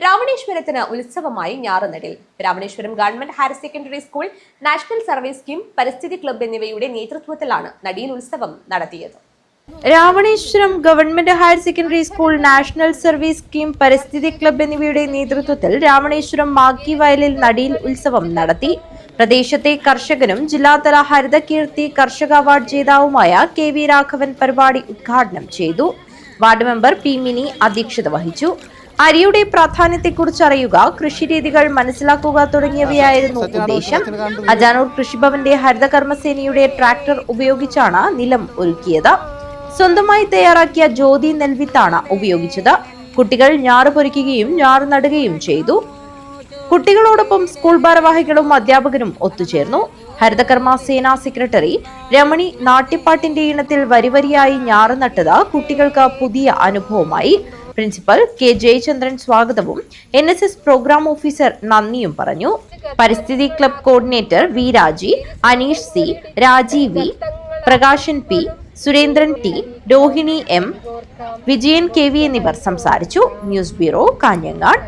രാമണേശ്വരത്തിന് ഉത്സവമായി ഞാറുനടിൽ. Ramaneswaram government higher secondary school, national service scheme, പരിസ്ഥിതി ക്ലബ്ബ് എന്നിവയുടെ നേതൃത്വത്തിലാണ് നടിയിൽ ഉത്സവം നടത്തിയത്. Ramaneswaram government higher secondary school, national service scheme, പരിസ്ഥിതി ക്ലബ്ബ് എന്നിവയുടെ നേതൃത്വത്തിൽ രാമണേശ്വരം മാക്കി വയലിൽ നടിയിൽ ഉത്സവം നടത്തി. പ്രദേശത്തെ കർഷകനും ജില്ലാതല ഹരിതകീർത്തി കർഷക അവാർഡ് ജേതാവുമായ KV രാഘവൻ പരിപാടി ഉദ്ഘാടനം ചെയ്തു. വാർഡ് മെമ്പർ P മിനി അധ്യക്ഷത വഹിച്ചു. അരിയുടെ പ്രാധാന്യത്തെക്കുറിച്ച് അറിയുക, കൃഷിരീതികൾ മനസ്സിലാക്കുക തുടങ്ങിയവയായിരുന്നു ഉദ്ദേശം. അജാനൂർ കൃഷിഭവന്റെ ഹരിതകർമ്മസേനയുടെ ട്രാക്ടർ ഉപയോഗിച്ചാണ് നിലം ഒരുക്കിയത്. സ്വന്തമായി തയ്യാറാക്കിയ ജ്യോതി നെൽവിത്താണ് ഉപയോഗിച്ചത്. കുട്ടികൾ ഞാറ് പൊരിക്കുകയും ഞാറ് നടുകയും ചെയ്തു. കുട്ടികളോടൊപ്പം സ്കൂൾ ഭാരവാഹികളും അധ്യാപകരും ഒത്തുചേർന്നു. ഹരിതകർമ്മ സേനാ സെക്രട്ടറി രമണി നാട്യപ്പാട്ടിന്റെ ഈണത്തിൽ വരിവരിയായി ഞാറ് നട്ടത് കുട്ടികൾക്ക് പുതിയ അനുഭവമായി. പ്രിൻസിപ്പൽ K ജയചന്ദ്രൻ സ്വാഗതവും NSS പ്രോഗ്രാം ഓഫീസർ നന്ദിയും പറഞ്ഞു. പരിസ്ഥിതി ക്ലബ് കോർഡിനേറ്റർ V രാജി, Aneesh C, Rajeev V, Prakashan P, Surendran T, Rohini M, Vijayan KV എന്നിവർ സംസാരിച്ചു. News bureau, Kanhangad.